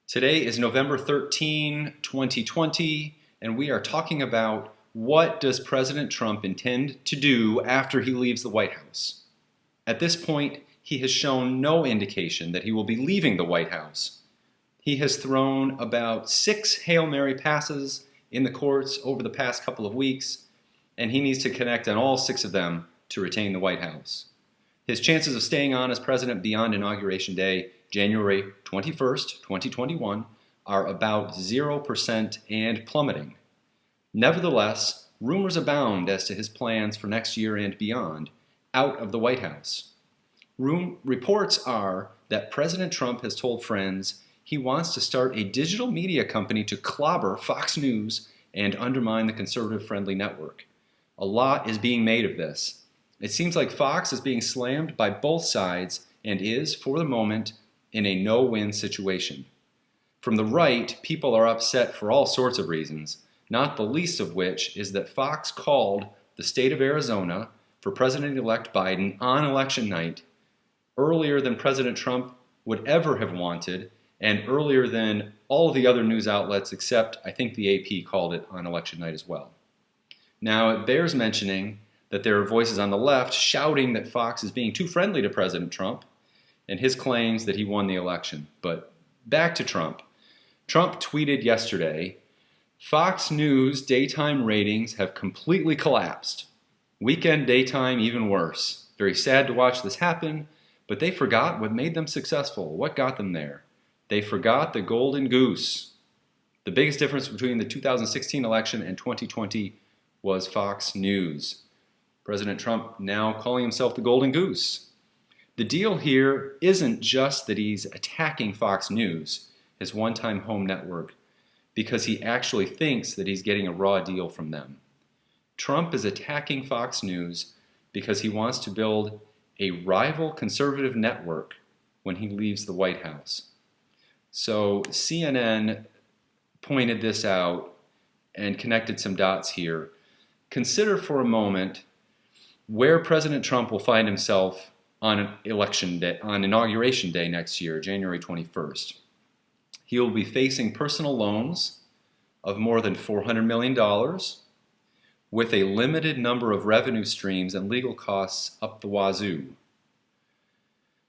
Today is November 13, 2020, and we are talking about what does President Trump intend to do after he leaves the White House. At this point, he has shown no indication that he will be leaving the White House. He has thrown about 6 Hail Mary passes in the courts over the past couple of weeks, and he needs to connect on all 6 of them to retain the White House. His chances of staying on as president beyond Inauguration Day, January 21st, 2021, are about 0% and plummeting. Nevertheless, rumors abound as to his plans for next year and beyond, out of the White House. Reports are that President Trump has told friends he wants to start a digital media company to clobber Fox News and undermine the conservative-friendly network. A lot is being made of this. It seems like Fox is being slammed by both sides and is, for the moment, in a no-win situation. From the right, people are upset for all sorts of reasons, not the least of which is that Fox called the state of Arizona for President-elect Biden on election night earlier than President Trump would ever have wanted and earlier than all of the other news outlets except I think the AP called it on election night as well. Now, it bears mentioning that there are voices on the left shouting that Fox is being too friendly to President Trump and his claims that he won the election. But back to Trump. Trump tweeted yesterday, "Fox News daytime ratings have completely collapsed. Weekend daytime even worse. Very sad to watch this happen, but they forgot what made them successful. What got them there? They forgot the golden goose." The biggest difference between the 2016 election and 2020 was Fox News. President Trump now calling himself the golden goose. The deal here isn't just that he's attacking Fox News, his one-time home network, because he actually thinks that he's getting a raw deal from them. Trump is attacking Fox News because he wants to build a rival conservative network when he leaves the White House. So CNN pointed this out and connected some dots here. Consider for a moment where President Trump will find himself on election day, on Inauguration Day next year, January 21st. He will be facing personal loans of more than $400 million with a limited number of revenue streams and legal costs up the wazoo.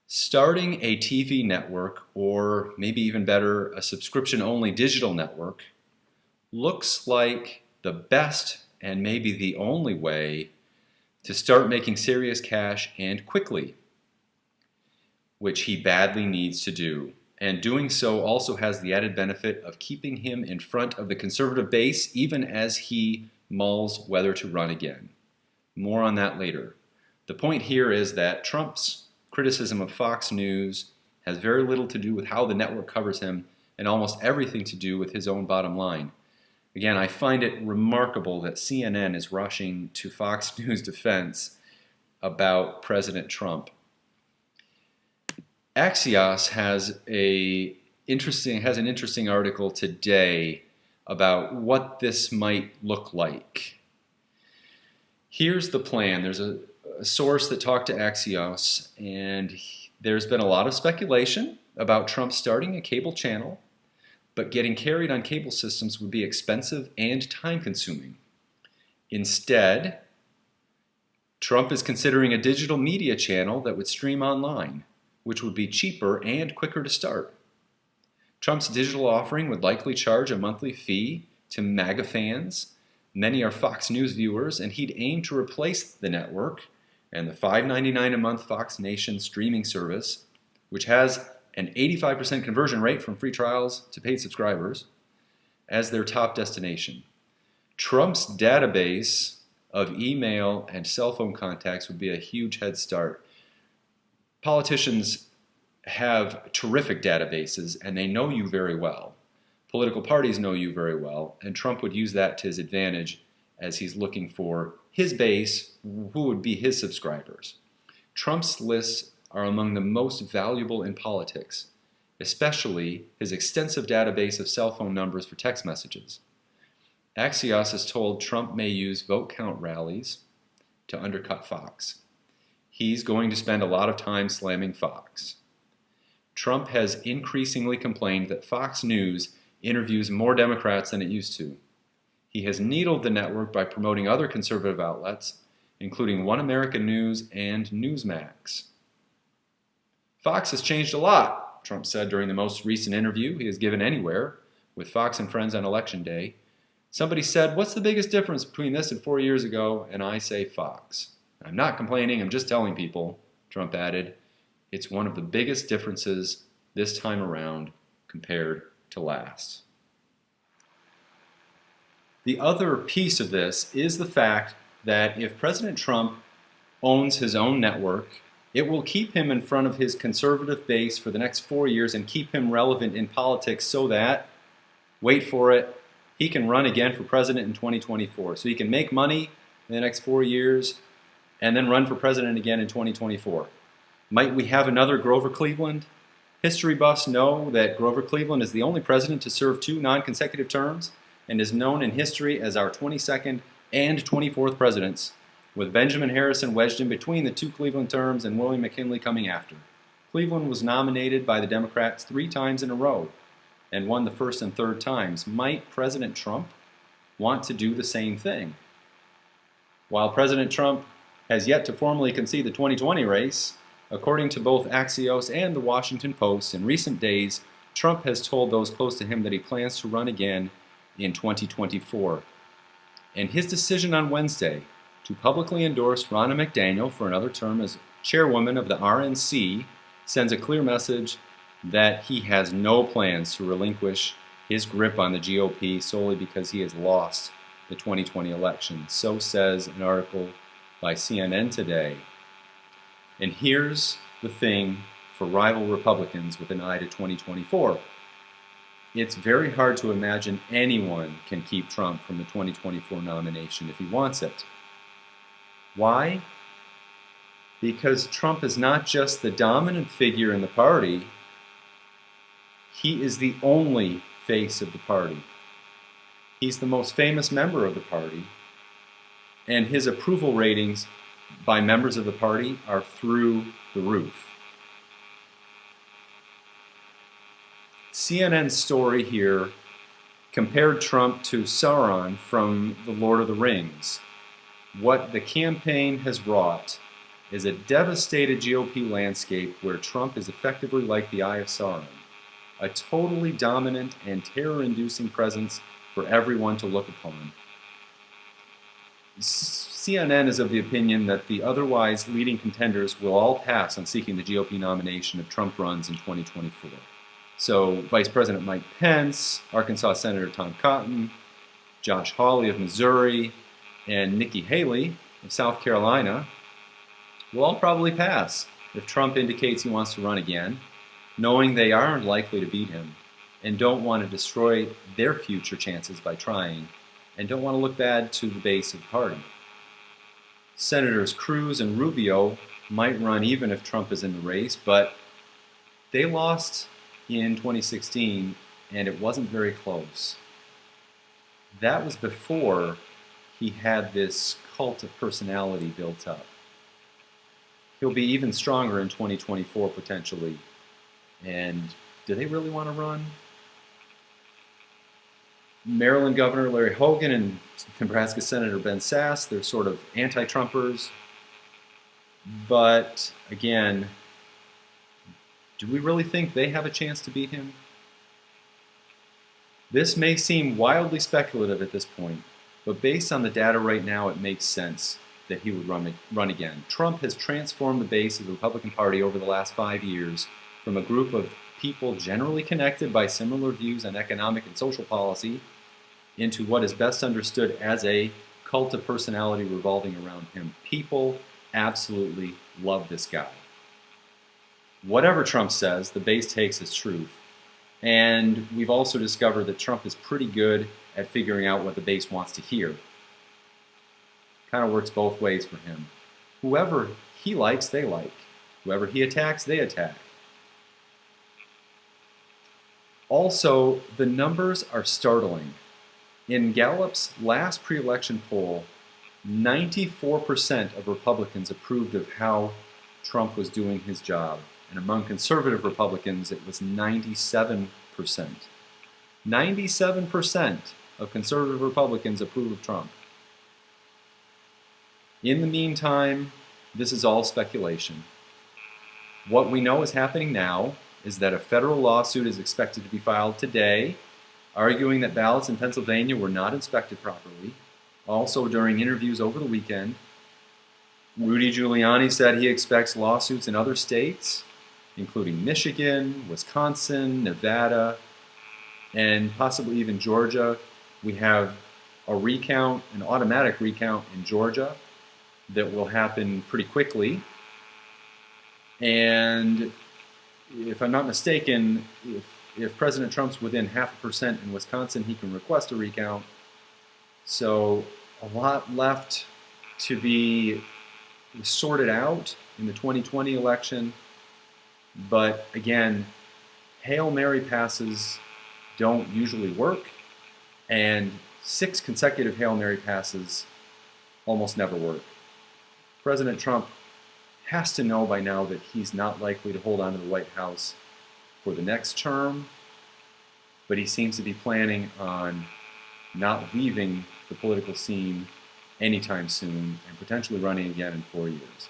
Starting a TV network, or maybe even better, a subscription-only digital network, looks like the best and maybe the only way to start making serious cash and quickly, which he badly needs to do. And doing so also has the added benefit of keeping him in front of the conservative base even as he mulls whether to run again. More on that later. The point here is that Trump's criticism of Fox News has very little to do with how the network covers him and almost everything to do with his own bottom line. Again, I find it remarkable that CNN is rushing to Fox News' defense about President Trump. Axios has an interesting article today about what this might look like. Here's the plan. There's a source that talked to Axios, and there's been a lot of speculation about Trump starting a cable channel, but getting carried on cable systems would be expensive and time-consuming. Instead, Trump is considering a digital media channel that would stream online, which would be cheaper and quicker to start. Trump's digital offering would likely charge a monthly fee to MAGA fans. Many are Fox News viewers, and he'd aim to replace the network and the $5.99 a month Fox Nation streaming service, which has an 85% conversion rate from free trials to paid subscribers, as their top destination. Trump's database of email and cell phone contacts would be a huge head start. Politicians have terrific databases, and they know you very well. Political parties know you very well, and Trump would use that to his advantage as he's looking for his base, who would be his subscribers. Trump's lists are among the most valuable in politics, especially his extensive database of cell phone numbers for text messages. Axios is told Trump may use vote count rallies to undercut Fox. He's going to spend a lot of time slamming Fox. Trump has increasingly complained that Fox News interviews more Democrats than it used to. He has needled the network by promoting other conservative outlets, including One American News and Newsmax. Fox has changed a lot, Trump said during the most recent interview he has given anywhere with Fox and Friends on Election Day. Somebody said, "What's the biggest difference between this and 4 years ago?" And I say Fox. I'm not complaining, I'm just telling people, Trump added. It's one of the biggest differences this time around compared to last. The other piece of this is the fact that if President Trump owns his own network, it will keep him in front of his conservative base for the next 4 years and keep him relevant in politics so that, wait for it, he can run again for president in 2024. So he can make money in the next 4 years and then run for president again in 2024. Might we have another Grover Cleveland? History buffs know that Grover Cleveland is the only president to serve 2 non-consecutive terms and is known in history as our 22nd and 24th presidents, with Benjamin Harrison wedged in between the 2 Cleveland terms and William McKinley coming after. Cleveland was nominated by the Democrats 3 times in a row and won the first and third times. Might President Trump want to do the same thing? While President Trump has yet to formally concede the 2020 race, according to both Axios and the Washington Post, in recent days, Trump has told those close to him that he plans to run again in 2024. And his decision on Wednesday to publicly endorse Ronna McDaniel for another term as chairwoman of the RNC sends a clear message that he has no plans to relinquish his grip on the GOP solely because he has lost the 2020 election. So says an article by CNN today. And here's the thing for rival Republicans with an eye to 2024. It's very hard to imagine anyone can keep Trump from the 2024 nomination if he wants it. Why? Because Trump is not just the dominant figure in the party, he is the only face of the party. He's the most famous member of the party, and his approval ratings by members of the party are through the roof. CNN's story here compared Trump to Sauron from The Lord of the Rings. What the campaign has wrought is a devastated GOP landscape where Trump is effectively like the Eye of Sauron, a totally dominant and terror-inducing presence for everyone to look upon. CNN is of the opinion that the otherwise leading contenders will all pass on seeking the GOP nomination if Trump runs in 2024. So Vice President Mike Pence, Arkansas Senator Tom Cotton, Josh Hawley of Missouri, and Nikki Haley of South Carolina will all probably pass if Trump indicates he wants to run again, knowing they aren't likely to beat him and don't want to destroy their future chances by trying, and don't want to look bad to the base of the party. Senators Cruz and Rubio might run even if Trump is in the race, but they lost in 2016 and it wasn't very close. That was before he had this cult of personality built up. He'll be even stronger in 2024 potentially. And do they really want to run? Maryland Governor Larry Hogan and Nebraska Senator Ben Sasse, they're sort of anti-Trumpers. But again, do we really think they have a chance to beat him? This may seem wildly speculative at this point, but based on the data right now, it makes sense that he would run again. Trump has transformed the base of the Republican Party over the last 5 years from a group of people generally connected by similar views on economic and social policy into what is best understood as a cult of personality revolving around him. People absolutely love this guy. Whatever Trump says, the base takes as truth. And we've also discovered that Trump is pretty good at figuring out what the base wants to hear. Kind of works both ways for him. Whoever he likes, they like. Whoever he attacks, they attack. Also, the numbers are startling. In Gallup's last pre-election poll, 94% of Republicans approved of how Trump was doing his job. And among conservative Republicans, it was 97%. 97% of conservative Republicans approve of Trump. In the meantime, this is all speculation. What we know is happening now is that a federal lawsuit is expected to be filed today, arguing that ballots in Pennsylvania were not inspected properly. Also, during interviews over the weekend, Rudy Giuliani said he expects lawsuits in other states, including Michigan, Wisconsin, Nevada, and possibly even Georgia. We have a recount, an automatic recount in Georgia that will happen pretty quickly. And if I'm not mistaken, if President Trump's within 0.5% in Wisconsin, he can request a recount. So a lot left to be sorted out in the 2020 election. But again, Hail Mary passes don't usually work, and 6 consecutive Hail Mary passes almost never work. President Trump has to know by now that he's not likely to hold on to the White House for the next term, but he seems to be planning on not leaving the political scene anytime soon and potentially running again in 4 years.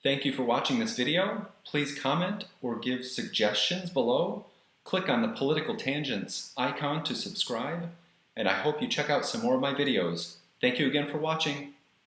Thank you for watching this video. Please comment or give suggestions below. Click on the Political Tangents icon to subscribe, and I hope you check out some more of my videos. Thank you again for watching.